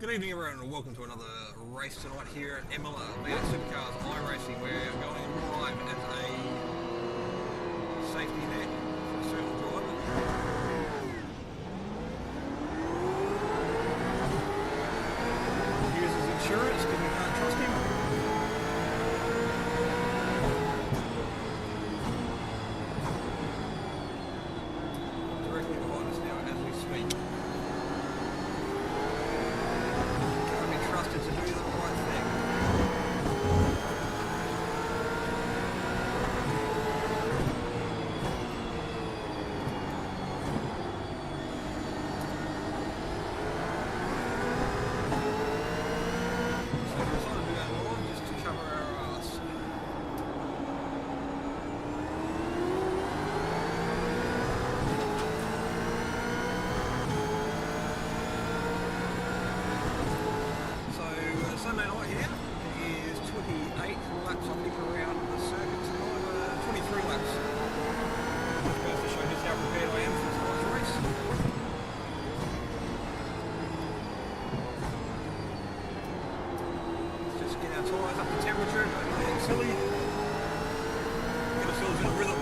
Good evening everyone and welcome to another race tonight here at MLR V8 Supercars iRacing. We're going live as a safety net for a certain driver. Uses insurance because we can't trust him. Directly behind us now as we speak. Trusted to do the right thing. So we decided to do that live just to cover our ass. Sunday night here is 28 laps, I think, around the circuit tonight, 23 laps. Just goes to show just how prepared I am for tonight's race. Let's just get our tyres up to temperature, don't do anything silly. Get ourselves in a rhythm.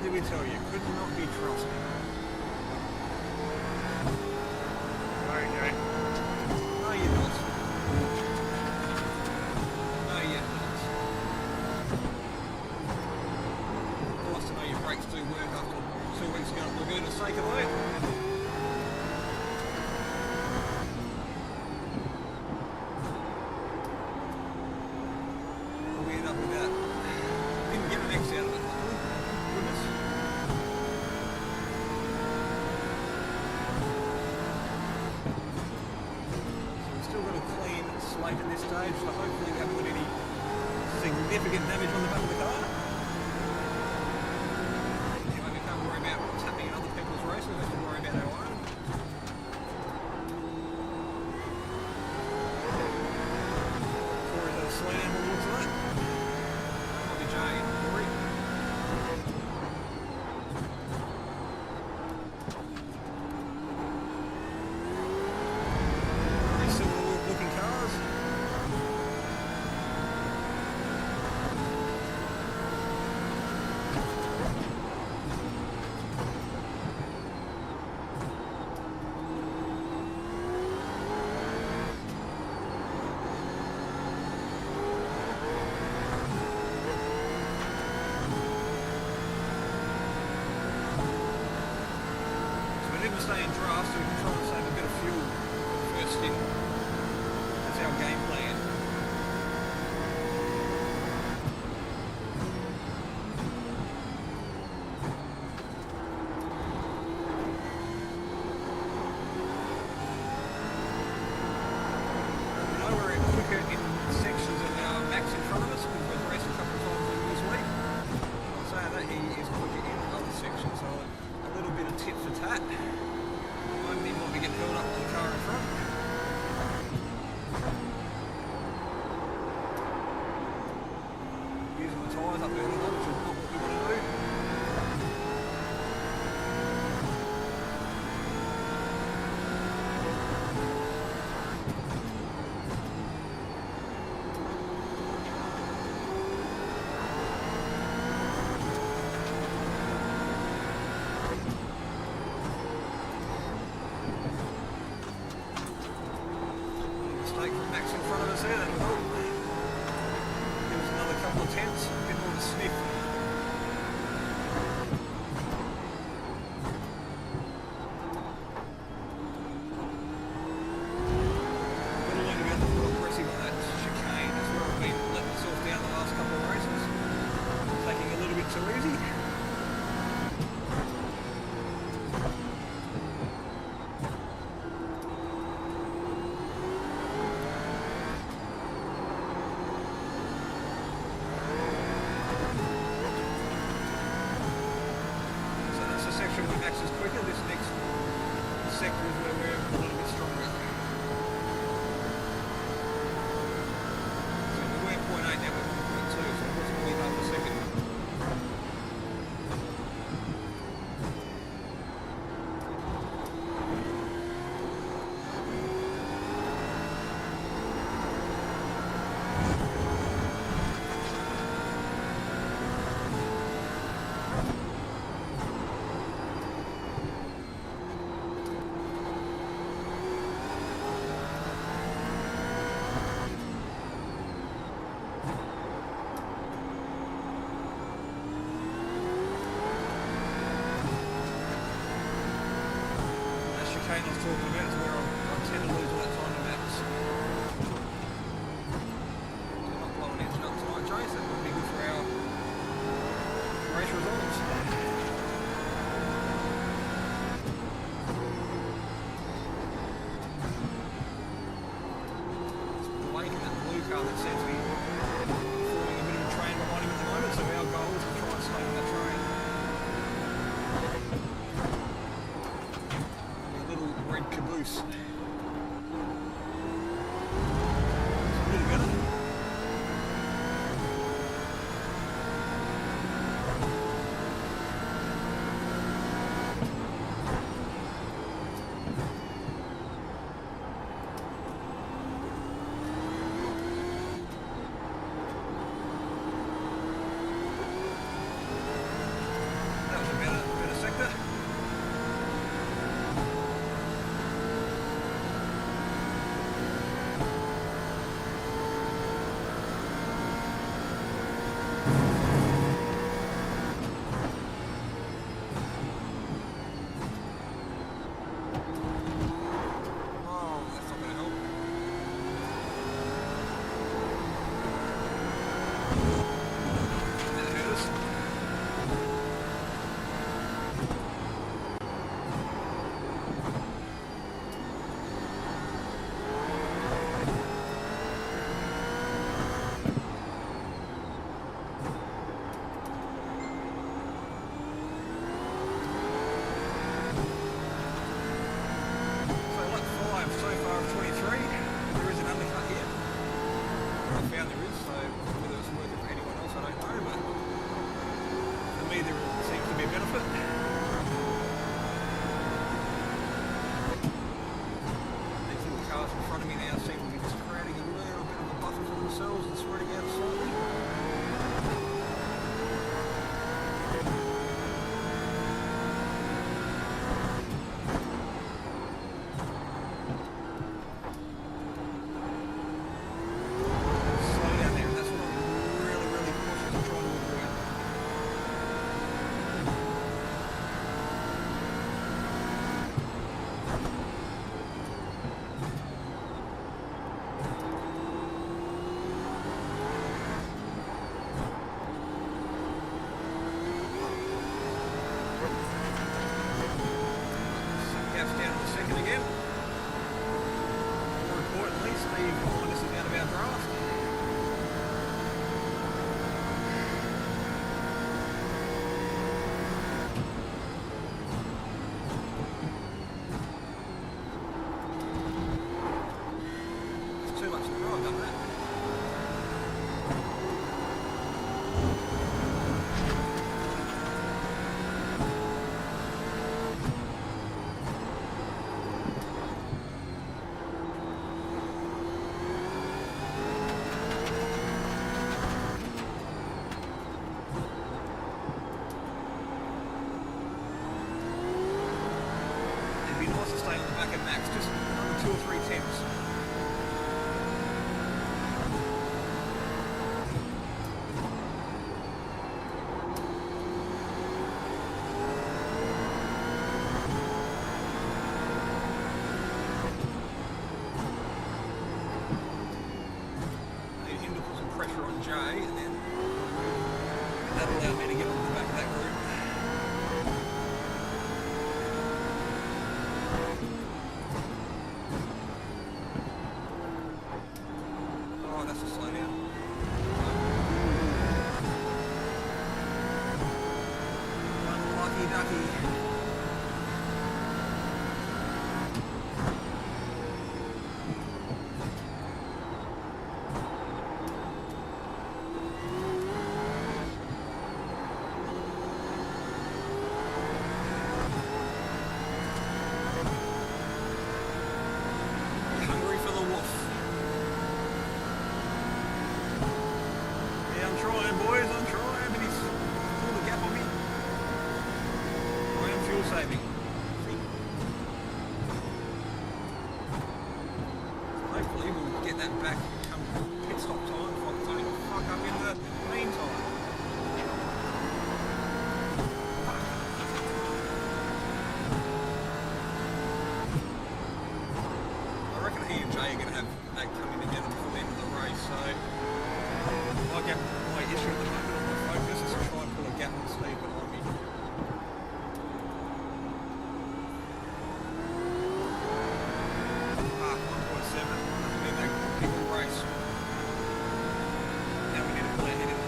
We tell you, could not be trusted. Okay. No, you're not. No, you're not. Nice to know your brakes do work after 2 weeks ago at Laguna Seca, though. We end up with that. Didn't get an X out of it. Goodness. Slate at this stage, so hopefully we haven't got any significant damage on the back of the car. Anyway, we can't worry about what's happening in other people's races, we have to worry about our own. Corey's had a slam on the looks of that. Might be Jay and Corey. Stay in draft so we can try and save a bit of fuel first stint. That's our game plan. We know we're quicker in sections than our Max in front of us because we've raced a couple of times this week. I'll say that he is quicker in other sections, so a little bit of tit for tat. He might be getting held up by the car in front. Using the tyres up early on, which is not what we want to do. too easy. So that's the section where Max is quicker. This next sector is where we're a little bit stronger. So we were 0.8, now we're 1.2, so approximately half a second. Chicane I was talking about is where I tend to lose all that time to max. So we're not blowing engine up tonight, Chase. That would be good for our race results. It's Blake in that blue car that seems to be forming a bit of a train behind him at the moment, so our goal is to try and stay on that train. Red caboose. It's a little better. That was a better sector. J, and then that allowed me to get on the ducky. Hungry for the wolf. Yeah, I'm trying, boys, I'm trying, but he's pulled a gap on me. I am fuel saving. See? Hopefully we'll get that back come pit stop time if I can take the fuck up in the meantime. I reckon he and Jay are going to have that coming together before the end of the race, so my issue at the moment on my focus is to try and pull a gap on speed behind me. Ah, 1.7, hasn't been that big a race. Now we need to pull ahead and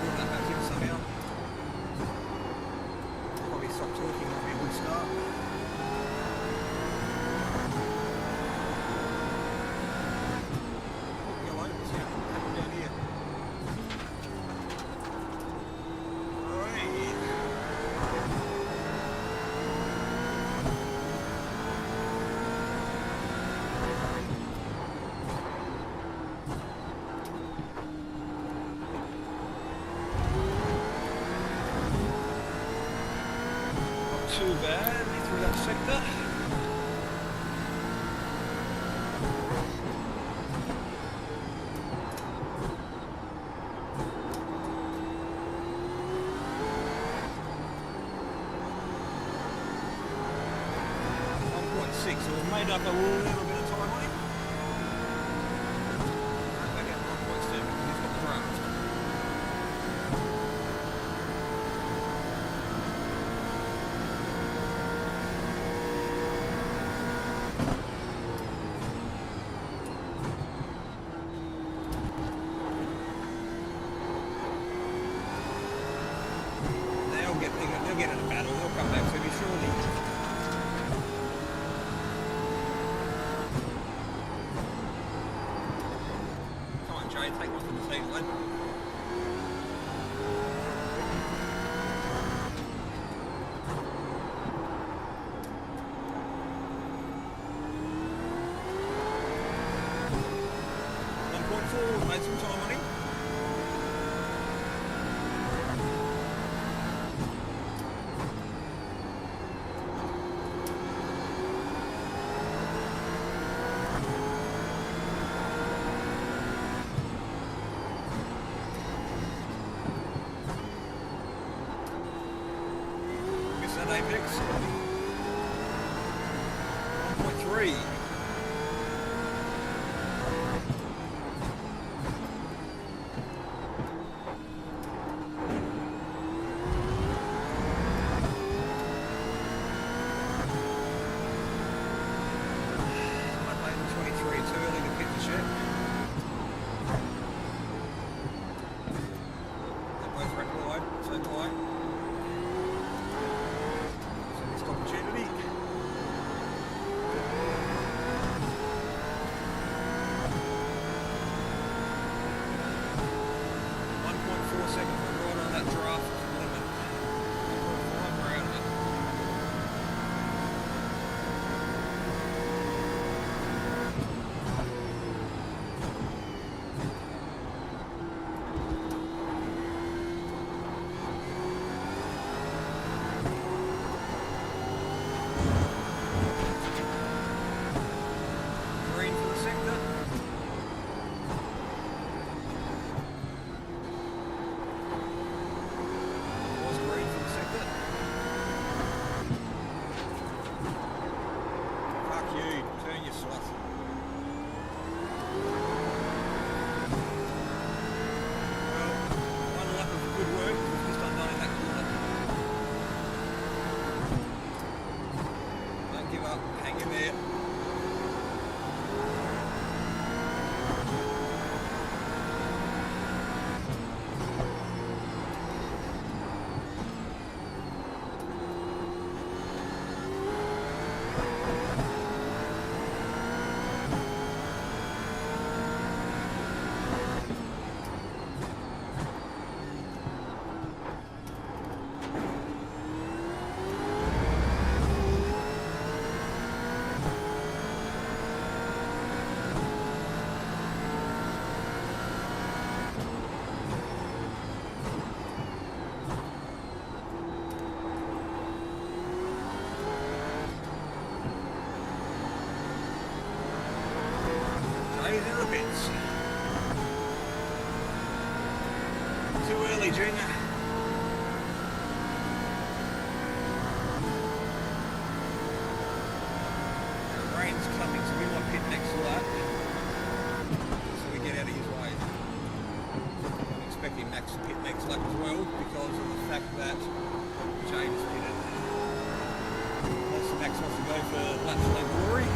run that back in somehow. Probably stop talking, might be a good start. Too bad, through that sector. So we've made up a little bit of time on him. Back at 1.7, he's got the draft. They'll get in a battle, they'll come back to me surely. Take one from the same lane. Made some time on him. Apex 1.3. managing. Rain's coming, so we might pit next lap. So we get out of his way. I'm expecting Max to pit next lap as well because of the fact that James pitted. Unless Max wants to go for laps of glory.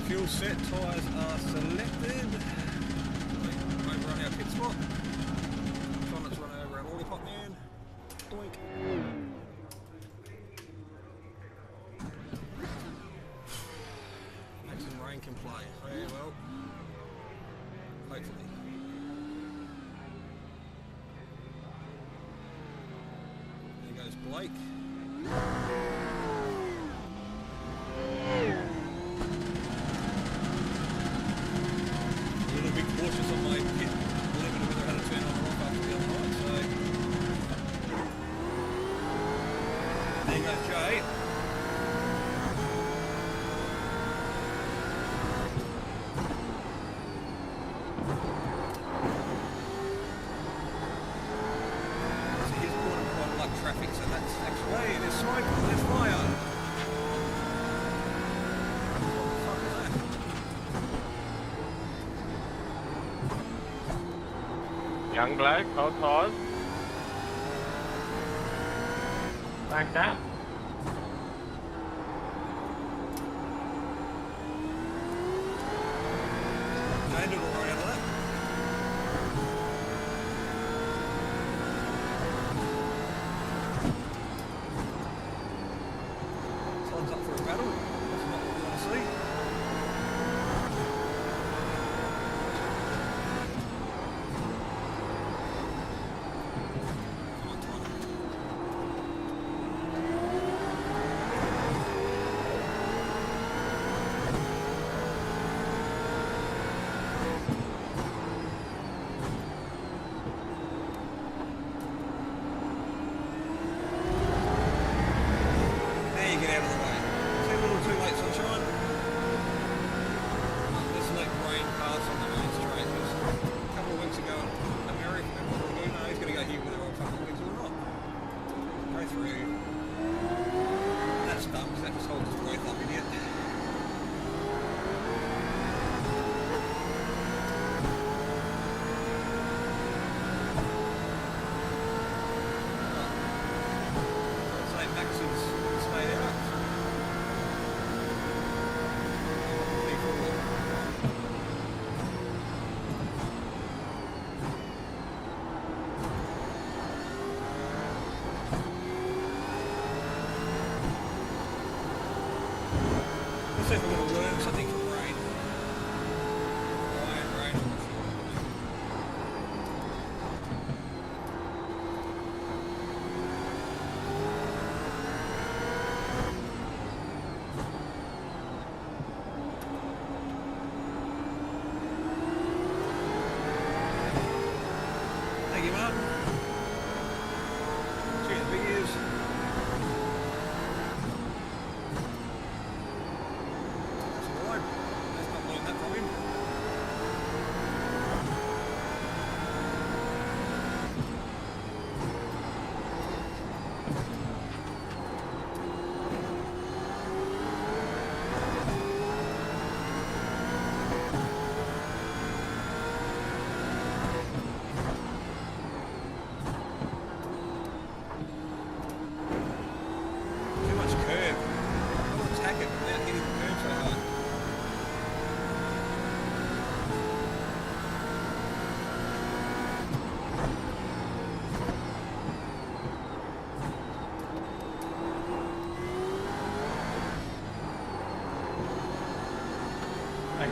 Fuel set, tyres are selected. Over on our pit spot. Trying not to run over our lollipop man. Doink. Max and Rain can play. Very well. Hopefully. There goes Blake. Cautious on my pit limit of whether I had to turn on or off after the other night, so there goes Jay. So here's quite like traffic, so that's actually there's smoke, there's fire. Young bloke, hold pause. Like that. Landed all right out of that. Time's up for a battle. That's not what we want to see. Get out of the way. Too little, too late, sunshine. Let's let rain pass on the main straight. Because a couple of weeks ago, America, he's going to go here with her a couple of weeks or not. Go through. That's done, because that just holds his breath up in it. Let's see if we're going to learn something from rain. Rain. Thank you, Martin.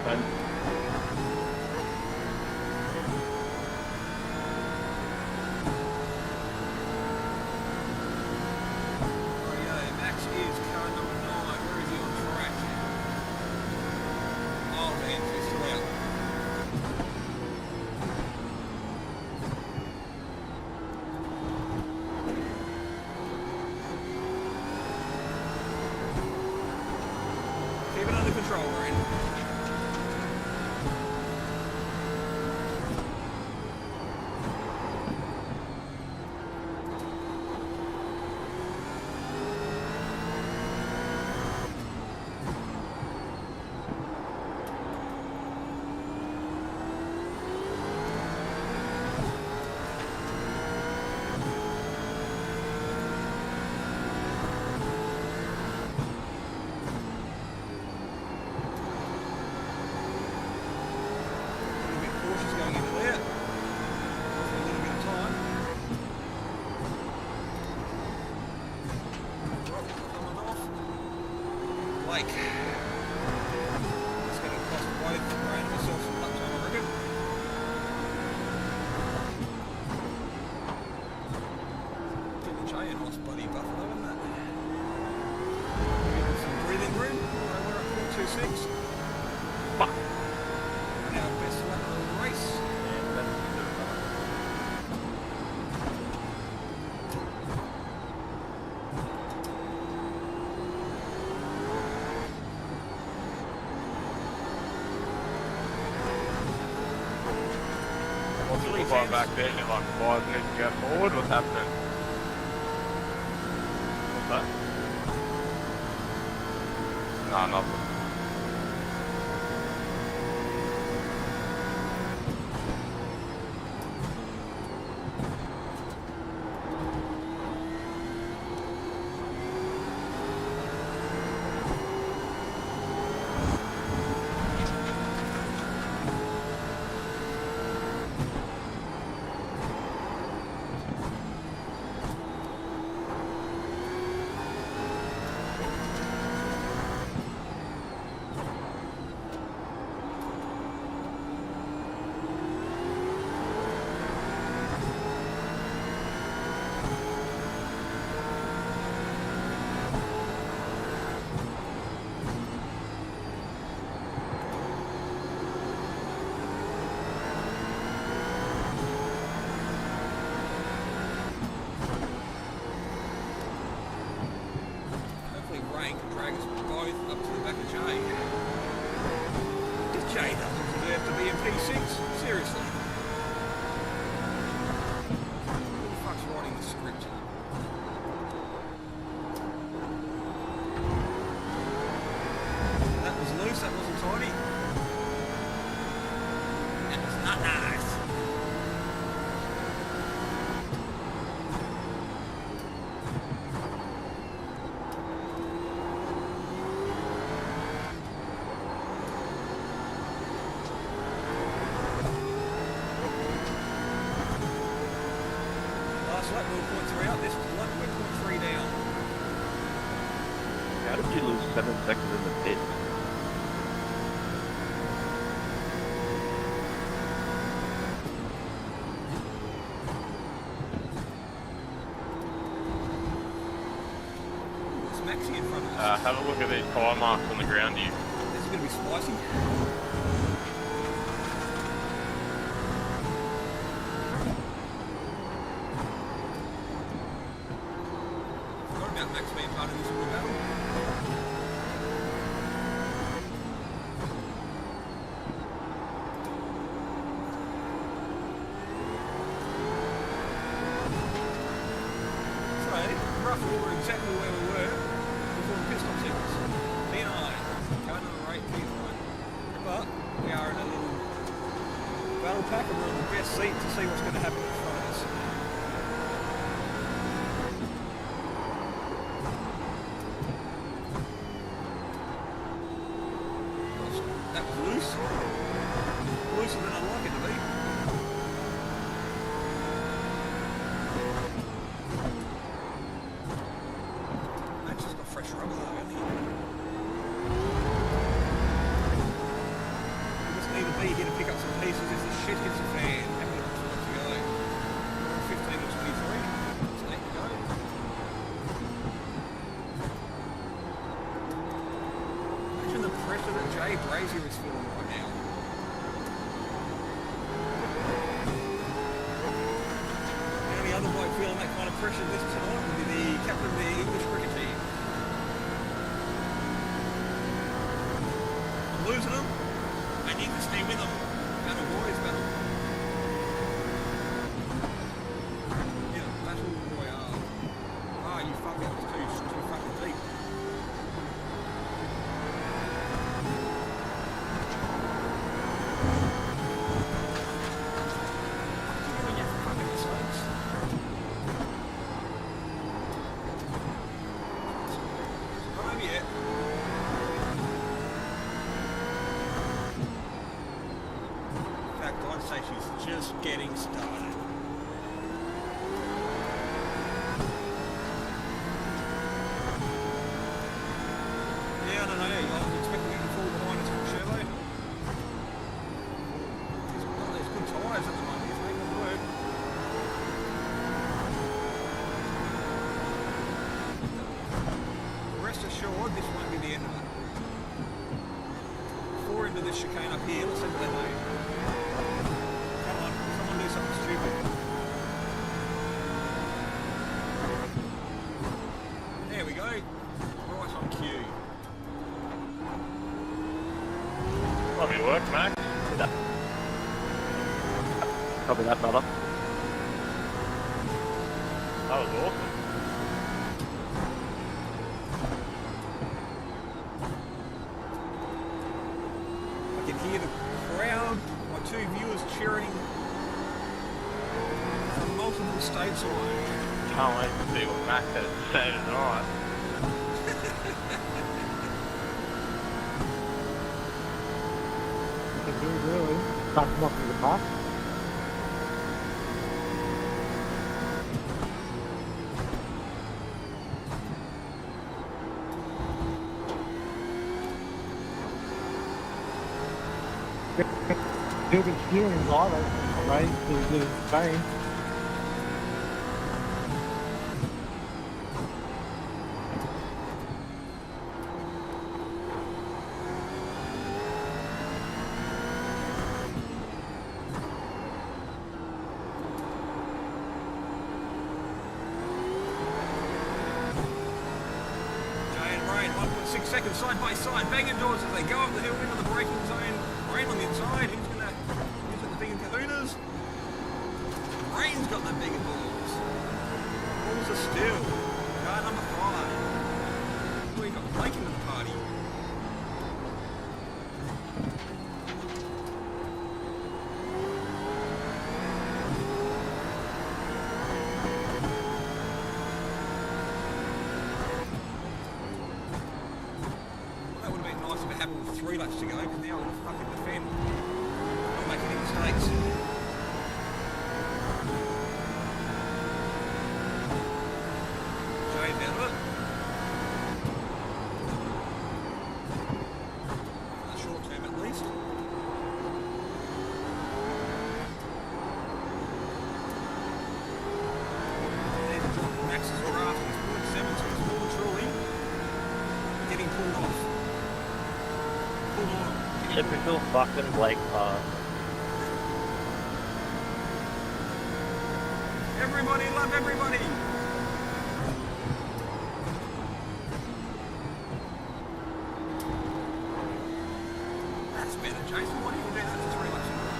open. Rightio, Max is car number 9. Where is he on track? Oh man, he's still out. Keep it under control, Ryan. Cautious going into there. For a little bit of time. Coming off. Blake. That's going to cost both Ryan and myself some lap time, I reckon. Getting the chain off, buddy Buffalo, isn't that? Getting some breathing room. We're at 4.26. Fuck. Our best lap of the race. What's the bar back there? You're like, guys need to go forward. What's happening? What's that? No, nothing. Rain can drag us both up to the back of Jay. If Jay doesn't deserve to be in P6, seriously. Who the fuck's writing the script? That was loose, that wasn't tidy. That was not nice. Last lap we were 0.3 out, this lap we're 0.3 down. How did you lose 7 seconds in the pit? There's Maxi in front of us. Have a look at these tyre marks on the ground here. This is going to be spicy. Forgot about Max being part of this little battle. So, roughly we're exactly where we were before the pit stop sequence. P9, going on the right, P9. But we are in a little battle pack and we're on the best seat to see what's going to happen in front of us. That was loose. Looser than I'd like it to be. That's just got fresh rubber though, hasn't he? pressure this tonight will be the captain of the English cricket team. I'm losing them. I need to stay with them. Battle boys, battle. Yeah, battle royale. Ah, you fucking too fucking deep. I'd say she's just getting started. Yeah, I don't know. I was expecting him to fall behind us from Chevrolet. There's good tyres at the moment. He's making it work. Rest assured, this won't be the end of it. 4 into this chicane up here. Let's see what they do. Something stupid. There we go. Right on cue. Lovely work, Max. Copy that, brother. That was awesome. I can hear the crowd, my 2 viewers cheering from multiple states away. Can't wait to see what Max has to say tonight. Really? Back them off to the park. He'll be steering live away to the Spain. Rain, 1.6 seconds side by side, banging doors as they go up the hill into the braking zone. Rain on the inside, who's got the big kahunas? Rain's got the bigger balls. Balls are still. Car number 5. We've got Blake into the party. That would have been nice if it happened with 3 laps to go, because now I'm going to fucking defend. Not make any mistakes. Jay's out of it. For the short term at least. There's Max's draft. He's 0.7, so he's well and truly getting pulled off. Typical fucking Blake pass. Everybody love everybody! That's better, Jason. Why do you do that for 3 laps in a row?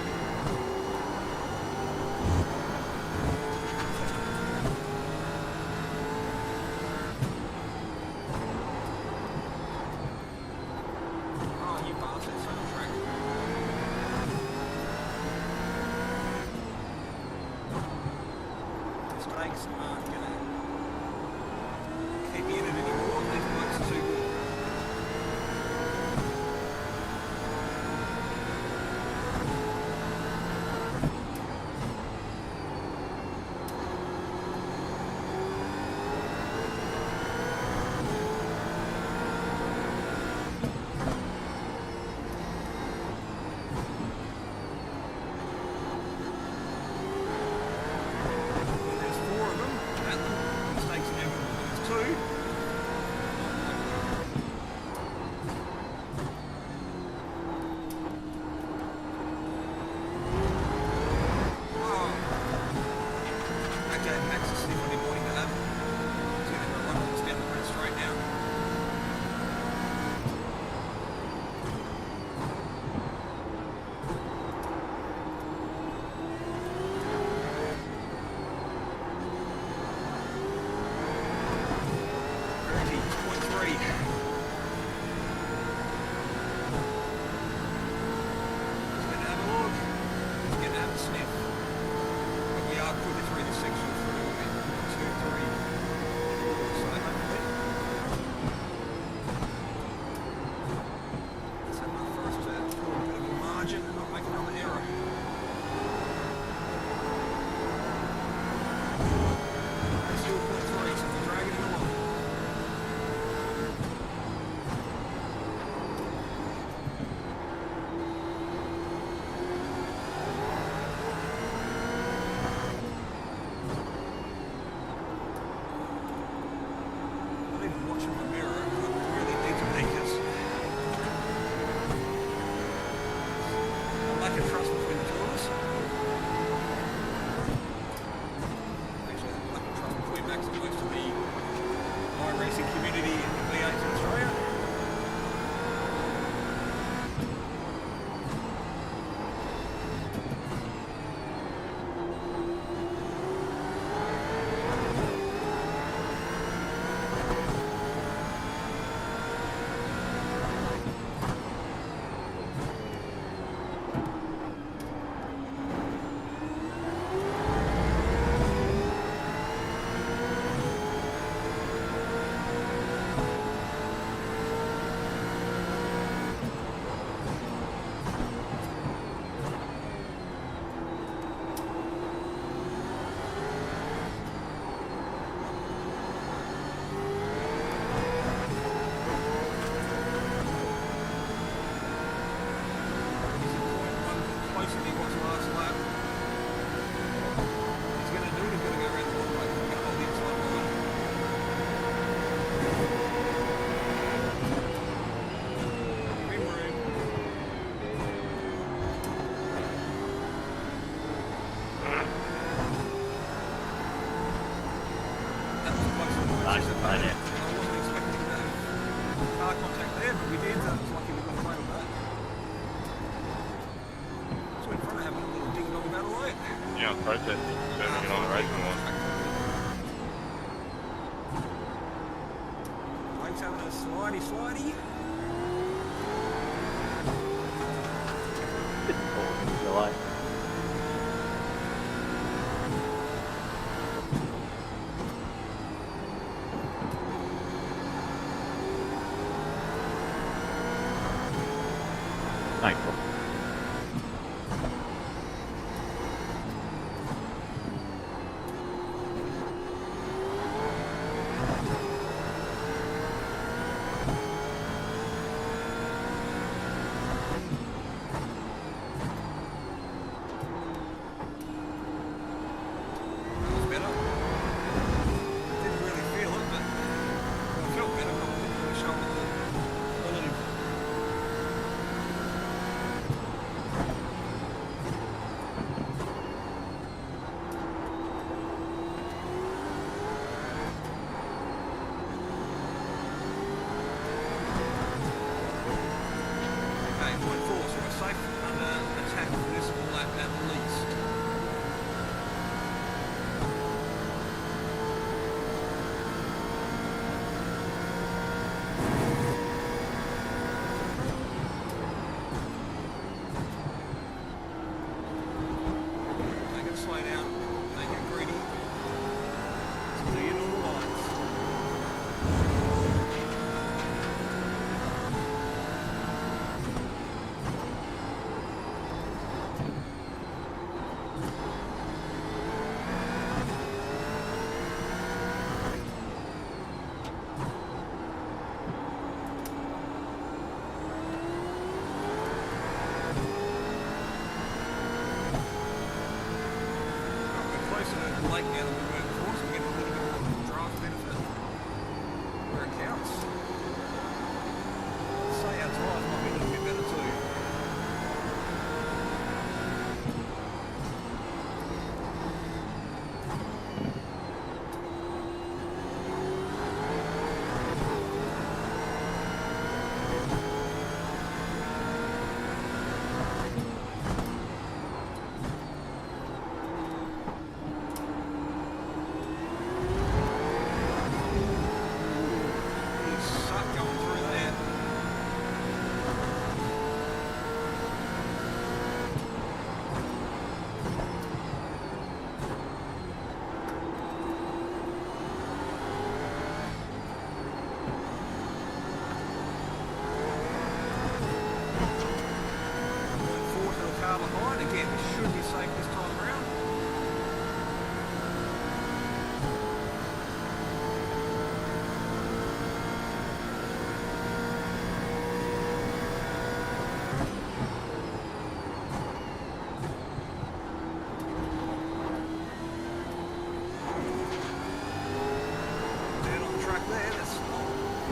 Oh, you bastards on the track. Mistakes aren't gonna keep me in it anymore. These blokes are too good. There's 4 of them. much of a mirror. I really need to make it. I lack a trust between the two of us. Actually, I lack a trust between Max and most of the iRacing community in the V8 in Australia. Nice, I mate. wasn't expecting that car contact there, but we did. I was lucky we got away with that. So in front of having a little ding-dong battle, right? Yeah, protesting, serving it on the racing one. Mike's having a slidey. July. Thankful.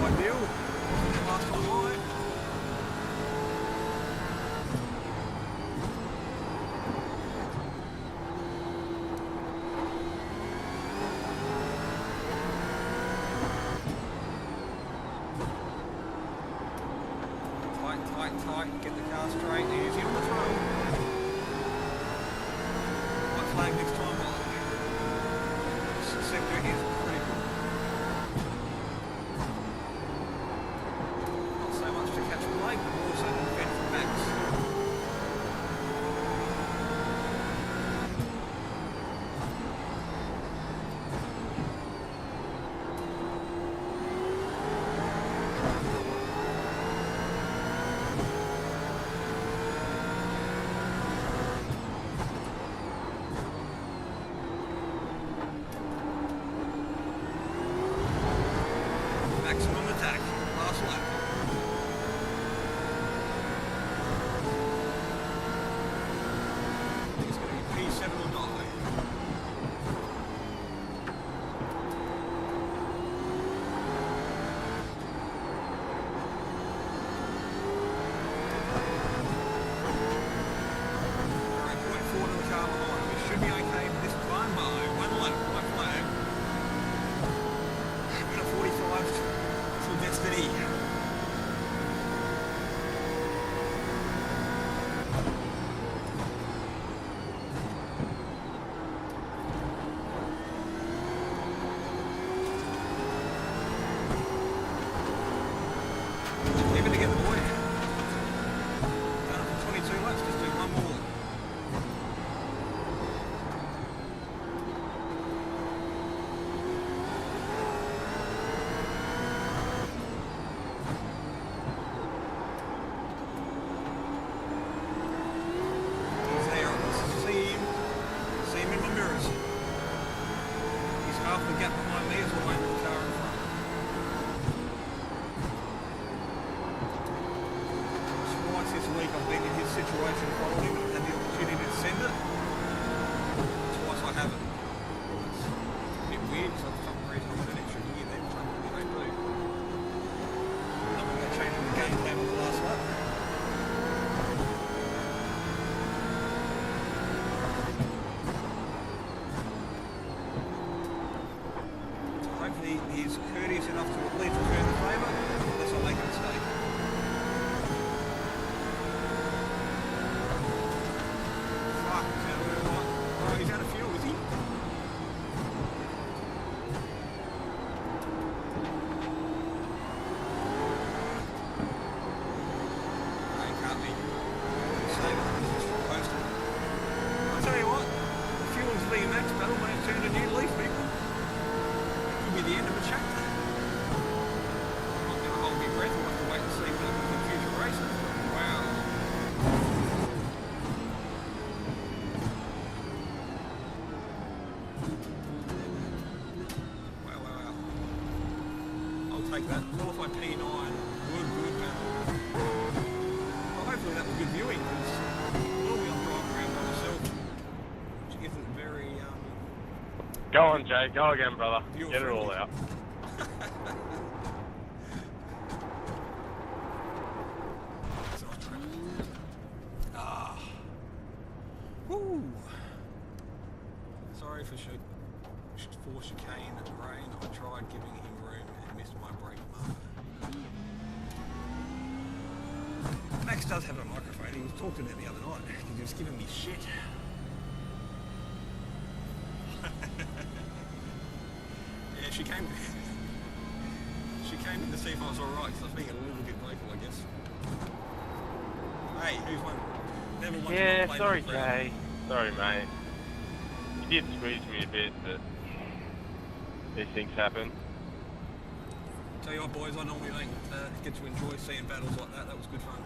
ideal. Wasn't it last time right? Tight, get the car straight, easy on the throttle. White flag next time, this sector is critical. Not so much to catch Blake, but also to defend from Max. Maximum attack, last lap. I think it's going to be P7 or die. Alright, 0.4 to the car behind. We should be okay with this time by one lap, white flag. We're at 45. Destiny. Leave it together, boy. Done it for 22 laps, just do one more. Half the gap behind me is what I'm in the car in front. Twice this week I've been in his situation following him and had the opportunity to send it. Twice I haven't. It's a bit weird because for some reason I'm in an extra gear there, which I normally don't do. I'm going to change the game plan on the last lap. Hopefully he's courteous enough to at least return the favour. Let's not make a mistake. Fuck, oh, he's out of fuel, is he? No, he can't be. Save it. He's just posted. I'll tell you what, the fuel's VMAX battle may have turned a new leaf, people. Be the end of a chapter. I'm not going to hold my breath. We'll have to wait and see what happens in future races. Wow. Wow. I'll take that. Qualified P9. Good, man. Well, hopefully that was good viewing, because normally I'm driving around by myself, which isn't very, Go on, Jay. Go again, brother. You're Get it all friendly. out. Woo. Sorry for chicane rain. I tried giving him room and missed my break mark. Max does have a microphone. He was talking to it the other night. He was giving me shit. Yeah, she came in to see if I was alright, because I was being a little bit vocal, I guess. Hey, who's won? Never won. Yeah, sorry, Jay. Sorry, mate. You did squeeze me a bit, but these things happen. Tell you what, boys, I normally don't get to enjoy seeing battles like that. That was good fun.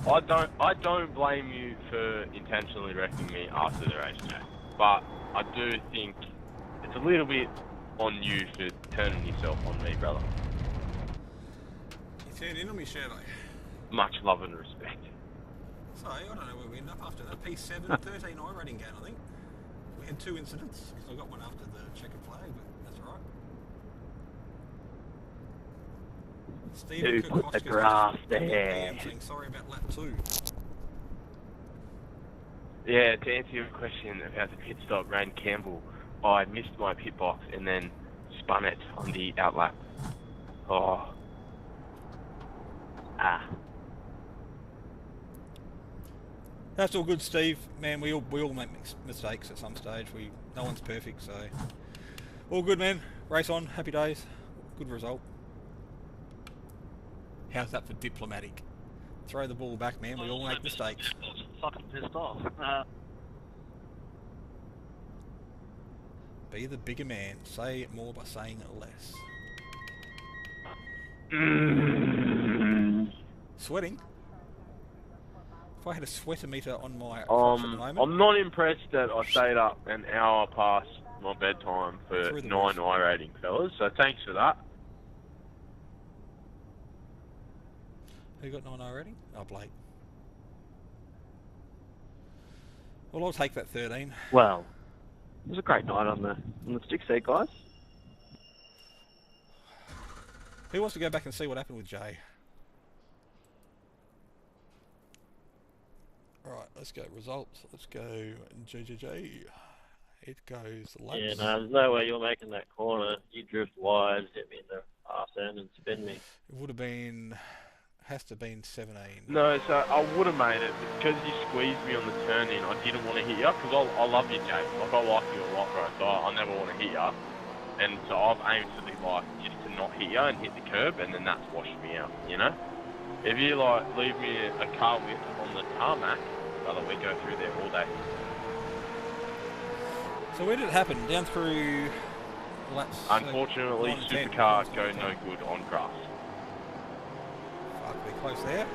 Well done. I don't blame you for intentionally wrecking me after the race, Jay. But I do think it's a little bit on you for turning yourself on me, brother. You turned in on me, Shirley. Much love and respect. So, I don't know where we end up after that. P7, 13 I rating gain, I think. We had 2 incidents. I got one after the checkered flag, but that's alright. Stephen Who put the Kokoschka's grass just PM there? saying sorry about lap 2. Yeah, to answer your question about the pit stop, Rain Campbell, I missed my pit box and then spun it on the outlap. Oh. Ah. That's all good, Steve. Man, we all make mistakes at some stage. No one's perfect, so all good, man. Race on. Happy days. Good result. How's that for diplomatic? Throw the ball back, man. We all make mistakes. Fucking pissed off. Be the bigger man. Say more by saying less. Sweating? If I had a sweatometer on my crotch at the moment... I'm not impressed that I stayed up an hour past my bedtime for 9 I rating, fellas, so thanks for that. Who got 9 already? Oh, Blake. Well, I'll take that 13. Well, it was a great night on the stick seat, guys. Who wants to go back and see what happened with Jay? Right, let's go results. Let's go JJJ. It goes laps. Yeah, no, there's no way you're making that corner. You drift wide, hit me in the arse end and spin me. It would have been... has to have been 17. No, so I would have made it, but because you squeezed me on the turn in, I didn't want to hit you, because I love you, Jake. Like, I like you a lot, bro, so I never want to hit you. And so I've aimed to be like, just to not hit you and hit the curb, and then that's washed me out, you know? If you, like, leave me a car width on the tarmac, brother, we go through there all day. So where did it happen? Down through laps... Unfortunately, supercars go no good on grass. Fuck, we're close there.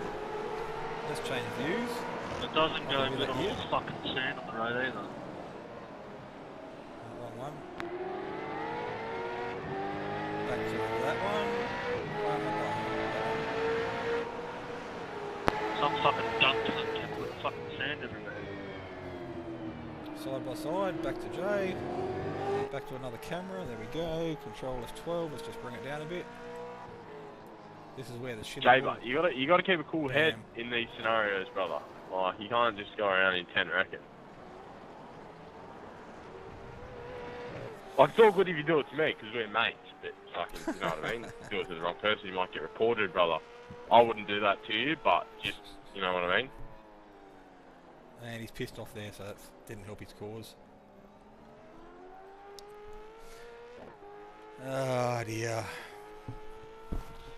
Let's change views. It doesn't go do good that on here. all fucking sand on the road either. Wrong one. Back to that one. Some fucking dump cunt with fucking sand everywhere. Side by side, back to Jay. Back to another camera, there we go. Control F12, let's just bring it down a bit. This is where the shit Jay, is. but you gotta keep a cool head in these scenarios, brother. Like, you can't just go around in 10 reckon. Like, it's all good if you do it to me, because we're mates, but fucking, you know what I mean? Do it to the wrong person, you might get reported, brother. I wouldn't do that to you, but just, you know what I mean? And he's pissed off there, so that didn't help his cause. Oh dear.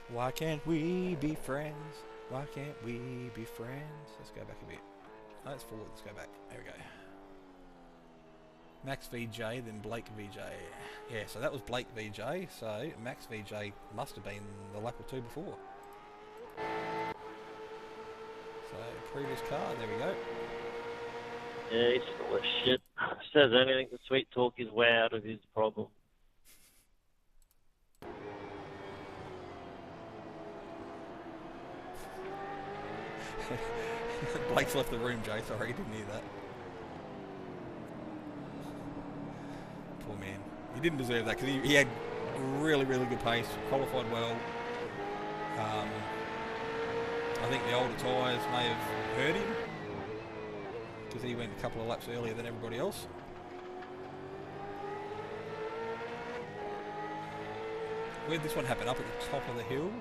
Why can't we be friends? Why can't we be friends? Let's go back a bit. No, it's forward. Let's go back. There we go. Max VJ, then Blake VJ. Yeah, so that was Blake VJ. So Max VJ must have been the lap or two before. So previous car. There we go. Yeah, he's full of shit. Says anything to sweet talk his way out of his problem. Blake's left the room, Jay. Sorry, he didn't hear that. Poor man. He didn't deserve that because he had really, really good pace, qualified well. I think the older tyres may have hurt him because he went a couple of laps earlier than everybody else. Where'd this one happen? Up at the top of the hill?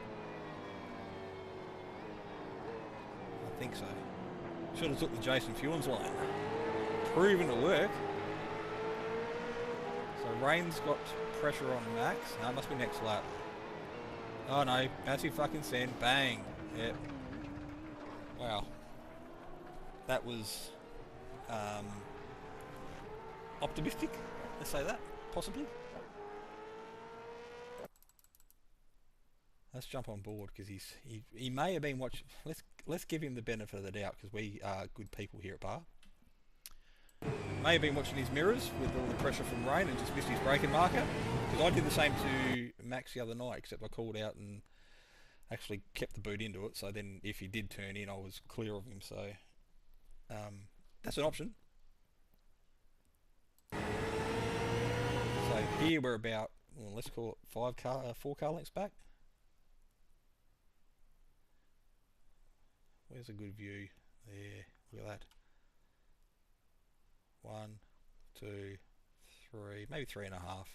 I think so. Should have took the Jason Fewens line. Proven to work. So Rain's got pressure on Max. No, it must be next lap. Oh no, massive fucking send. Bang. Yep. Wow. That was optimistic, let's say that, possibly. Let's jump on board because he may have been watching. Let's give him the benefit of the doubt because we are good people here at Bar. May have been watching his mirrors with all the pressure from rain and just missed his braking marker. Because I did the same to Max the other night, except I called out and actually kept the boot into it. So then, if he did turn in, I was clear of him. So That's an option. So here we're about, well, let's call it 4 car lengths back. Where's a good view? There, look at that. 1, 2, 3, maybe 3.5.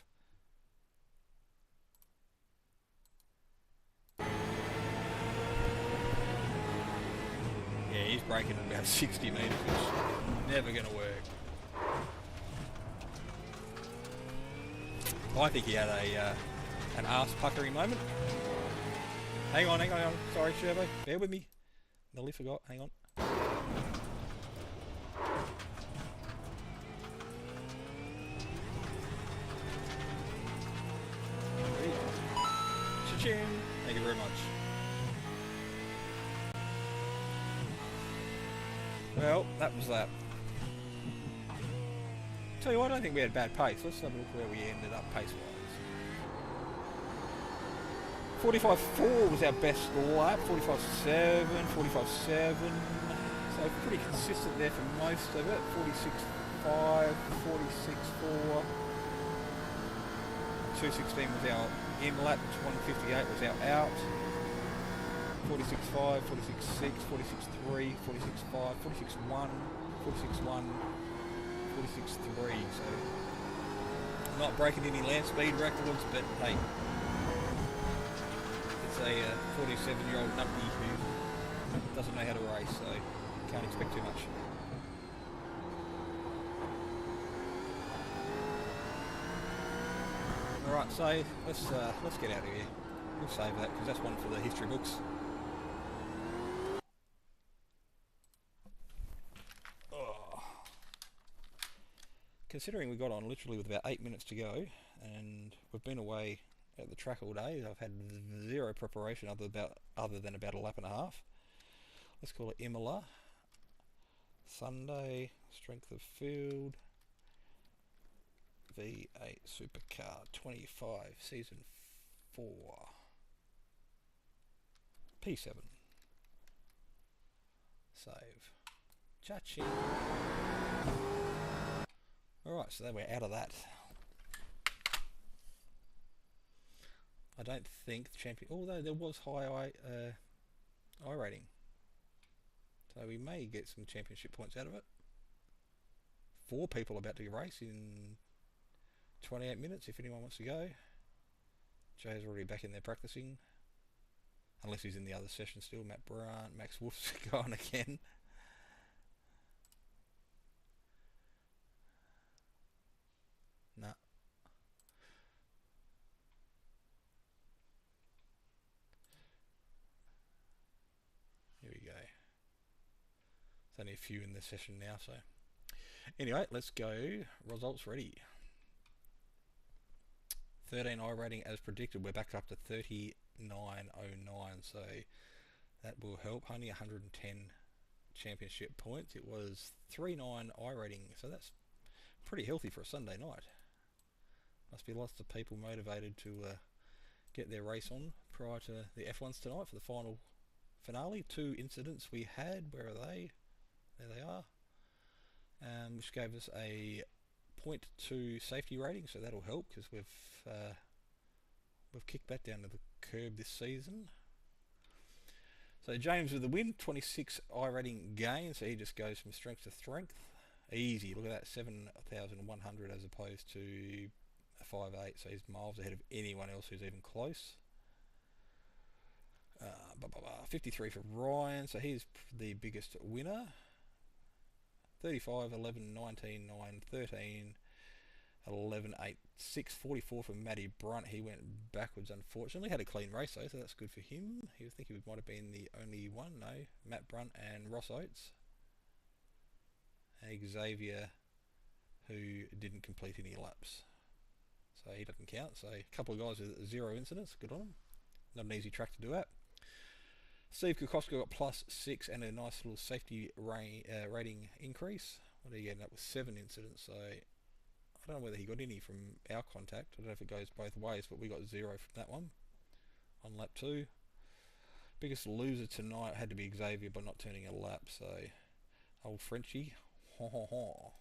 Yeah, he's braking at about 60 metres, which is never going to work. I think he had an arse puckering moment. Hang on. Sorry, Sherbo. Bear with me. Nearly forgot. Hang on. Cha-ching. Thank you very much. Well, that was that. Tell you what, I don't think we had bad pace. Let's have a look where we ended up pace-wise. 45.4 was our best lap. 45.7, 45.7. So pretty consistent there for most of it. 46.5, 46.4. 216 was our in lap. 158 was our out. 46.5, 46.6, 46.3, 46.5, 46.1, 46.1. 46.3, so not breaking any land speed records, but hey, it's a 47-year-old numpty who doesn't know how to race, so can't expect too much. Alright, so let's get out of here. We'll save that because that's one for the history books. Considering we got on literally with about 8 minutes to go, and we've been away at the track all day, I've had zero preparation other than about a lap and a half. Let's call it Imola. Sunday, strength of field, V8 Supercar 25, season 4, P7. Save. Cha-ching. Alright, so then we're out of that. I don't think the champion, although there was high I rating. So we may get some championship points out of it. 4 people about to race in 28 minutes if anyone wants to go. Jay's already back in there practicing. Unless he's in the other session still. Matt Brandt, Max Wolf's gone again. Nah. Here we go. There's only a few in this session now, so anyway, let's go. Results ready. 13 I rating as predicted. We're back up to 39.09, so that will help. Only 110 championship points. It was 3.9 I rating, so that's pretty healthy for a Sunday night. Must be lots of people motivated to get their race on prior to the F1s tonight for the final finale. 2 incidents we had. Where are they? There they are. Which gave us a 0.2 safety rating, so that'll help because we've kicked that down to the curb this season. So James with the win, 26 I rating gain, so he just goes from strength to strength. Easy, look at that, 7,100 as opposed to a 5.8, so he's miles ahead of anyone else who's even close. 53 for Ryan, so he's the biggest winner. 35, 11, 19, 9, 13, 11, 8, 6, 44 for Matty Brunt. He went backwards, unfortunately. Had a clean race though, so that's good for him. He would think he might have been the only one. No, Matt Brunt and Ross Oates. And Xavier, who didn't complete any laps. So he doesn't count. So a couple of guys with 0 incidents. Good on them. Not an easy track to do at. Steve Kukoska got +6 and a nice little safety rating increase. What are you getting up with 7 incidents? So I don't know whether he got any from our contact. I don't know if it goes both ways, but we got 0 from that one on lap 2. Biggest loser tonight had to be Xavier by not turning a lap. So Old Frenchie. Ha ha ha.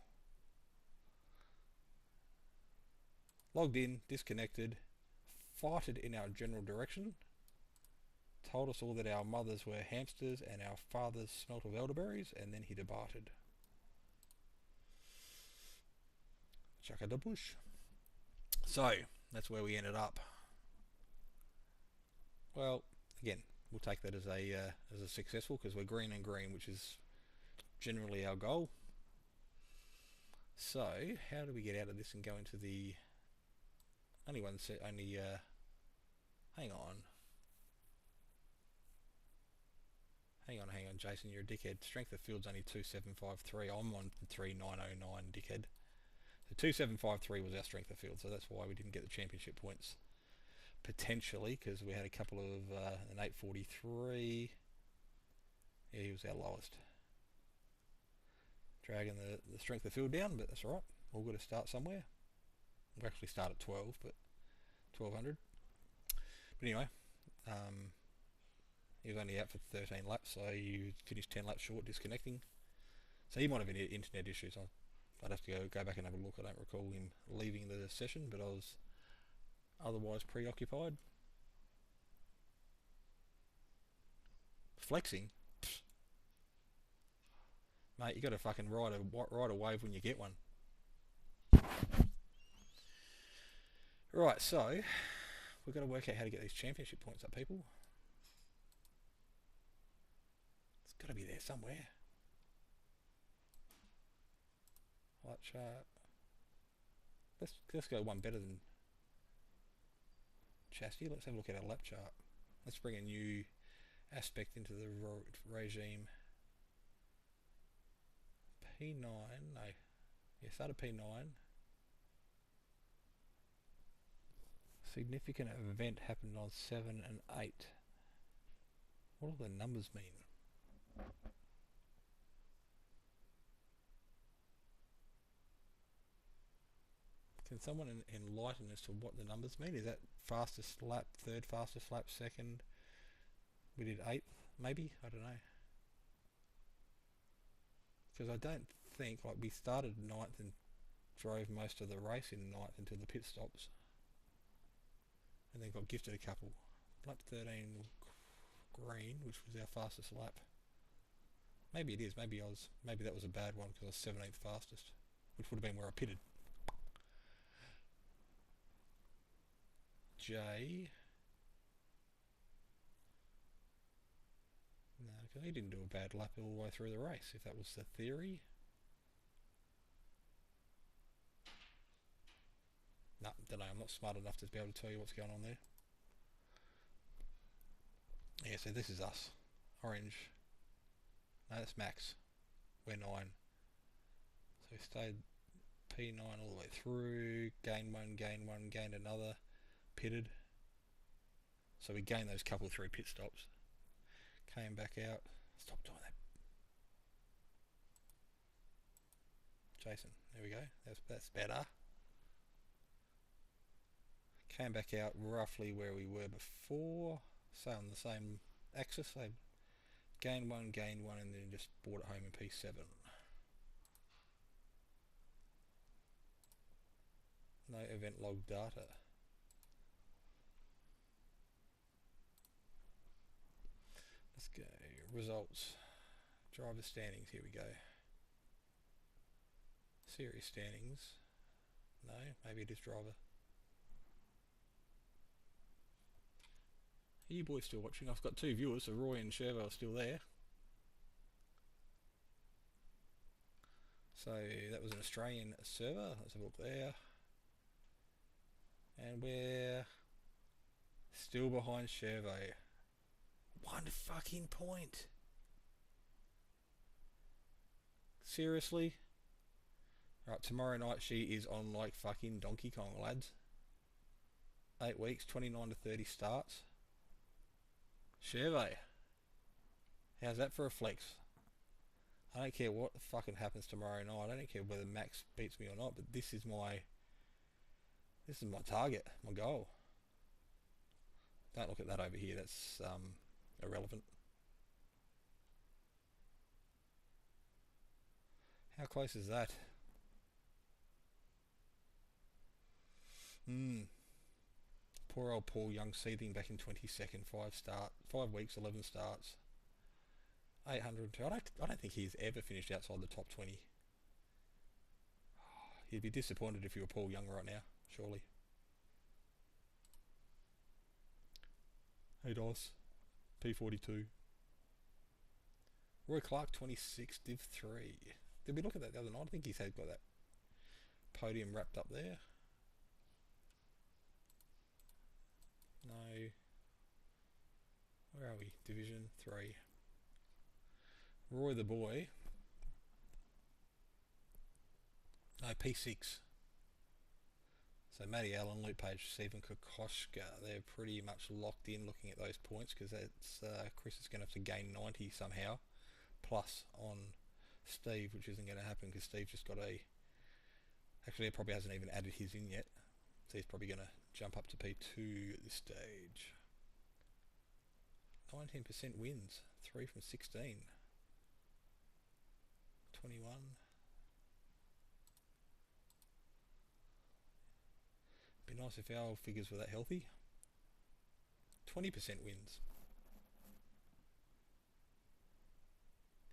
Logged in, disconnected, farted in our general direction, told us all that our mothers were hamsters and our fathers smelt of elderberries, and then he departed. Chaka da bush. So, that's where we ended up. Well, again, we'll take that as a successful, because we're green and green, which is generally our goal. So, how do we get out of this and go into the hang on. Hang on, Jason, you're a dickhead. Strength of field's only 2753. I'm on 3909, dickhead. So 2753 was our strength of field, so that's why we didn't get the championship points. Potentially, because we had a couple of an 843. Yeah, he was our lowest. Dragging the strength of field down, but that's alright. We'll got to start somewhere. We'll actually start at 12, but 1200. But anyway, he was only out for 13 laps, so he finished 10 laps short, disconnecting. So he might have had internet issues. I'd have to go back and have a look. I don't recall him leaving the session, but I was otherwise preoccupied. Flexing? Pfft. Mate, you got to fucking ride a wave when you get one. Right, so we've got to work out how to get these championship points up, people. It's got to be there somewhere. Light chart. Let's go one better than Chastity. Let's have a look at our lap chart. Let's bring a new aspect into the regime. P9, no. Yeah, start at P9. Significant event happened on 7 and 8. What do the numbers mean? Can someone enlighten as to what the numbers mean? Is that fastest lap, third fastest lap, second? We did 8th, maybe? I don't know. Because I don't think, like, we started 9th and drove most of the race in 9th until the pit stops. And then got gifted a couple. Lap 13 green, which was our fastest lap. Maybe it is. Maybe that was a bad one because I was 17th fastest, which would have been where I pitted. J. No, because he didn't do a bad lap all the way through the race, if that was the theory. No, don't know, I'm not smart enough to be able to tell you what's going on there. Yeah, so this is us. Orange. No, that's Max. We're 9. So we stayed P9 all the way through, gained one, gained another, pitted. So we gained those couple 3 pit stops. Came back out. Stop doing that. Jason, there we go. That's better. Came back out roughly where we were before. So on the same axis. So gained one, and then just brought it home in P7. No event log data. Let's go. Results. Driver standings. Here we go. Series standings. No, maybe it is driver. Are you boys still watching? I've got 2 viewers, so Roy and Shervo are still there. So that was an Australian server. Let's have a look there. And we're still behind Shervo. 1 fucking point. Seriously? Right, tomorrow night she is on like fucking Donkey Kong, lads. 8 weeks, 29 to 30 starts. Shervo. How's that for a flex? I don't care what fucking happens tomorrow night. I don't care whether Max beats me or not, but this is my target, my goal. Don't look at that over here, that's irrelevant. How close is that? Poor old Paul Young seething back in 22nd. 5 weeks, 11 starts. 802. I don't think he's ever finished outside the top 20. He'd be disappointed if you were Paul Young right now, surely. Hey Dos. P42. Roy Clark, 26, Div 3. Did we look at that the other night? I think he's got that podium wrapped up there. No. Where are we? Division 3. Roy the boy. No, P6. So Matty Allen, Luke Page, Stephen Kokoschka, they're pretty much locked in looking at those points, because that's Chris is going to have to gain 90 somehow, plus on Steve, which isn't going to happen because Steve just got a... Actually, he probably hasn't even added his in yet, so he's probably going to jump up to P2 at this stage. 19% wins, 3 from 16. 21. Be nice if our figures were that healthy. 20% wins.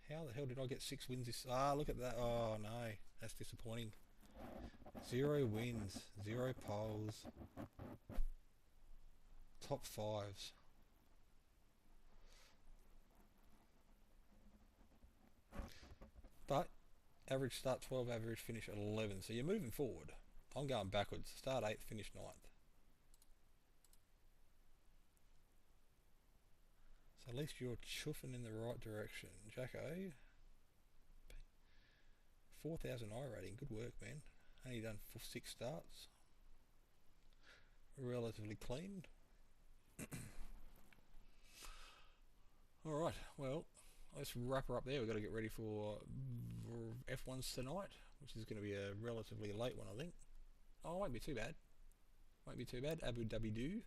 How the hell did I get 6 wins this... Ah, look at that. Oh no, that's disappointing. 0 wins, 0 poles. Top 5s. But average start 12, average finish 11. So you're moving forward. I'm going backwards. Start 8th, finish 9th. So at least you're chuffing in the right direction. Jacko. 4,000 I rating. Good work, man. Only done 6 starts. Relatively clean. Alright, well, let's wrap her up there. We've got to get ready for F1s tonight, which is going to be a relatively late one, I think. Oh, it won't be too bad. Won't be too bad. Abu Dhabi do.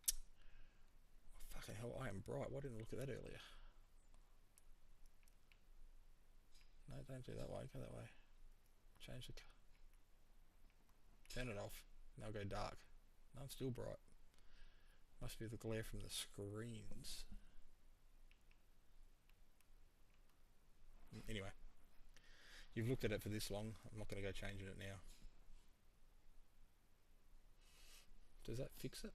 Oh, fucking hell, I am bright. Why didn't I look at that earlier? No, don't do that way. Go that way. Change the... Turn it off. Now go dark. No, it's still bright. Must be the glare from the screens. Anyway. You've looked at it for this long. I'm not going to go changing it now. Does that fix it?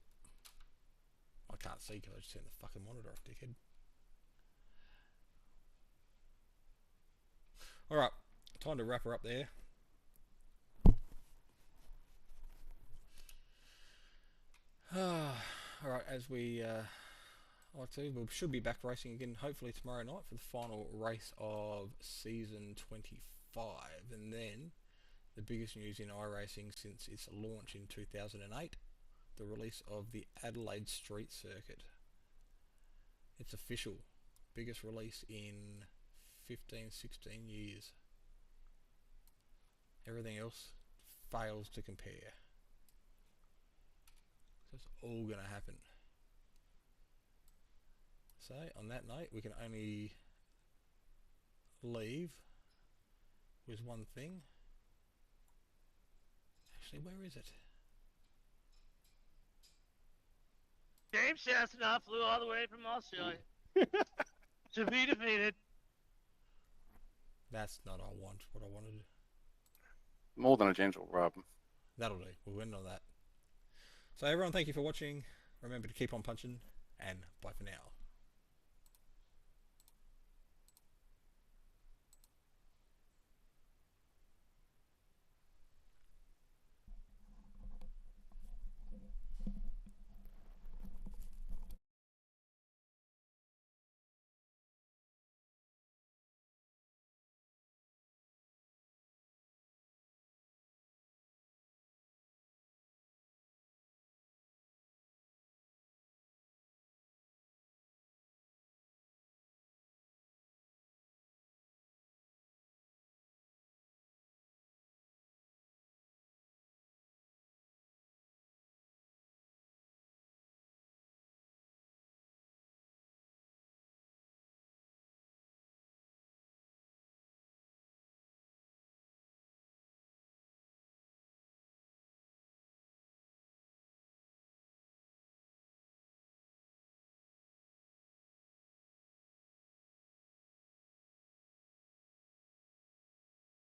I can't see because I just turned the fucking monitor off, dickhead. Alright, time to wrap her up there. Alright, as we like to, we should be back racing again hopefully tomorrow night for the final race of season 25, and then the biggest news in iRacing since its launch in 2008, the release of the Adelaide Street Circuit. It's official. Biggest release in 15-16 years. Everything else fails to compare. So it's all going to happen. So on that note, we can only leave with one thing. Actually, where is it? James Chestnut flew all the way from Australia to be defeated. That's not what I wanted. More than a gentle rub. That'll do. We'll end on that. So everyone, thank you for watching. Remember to keep on punching, and bye for now.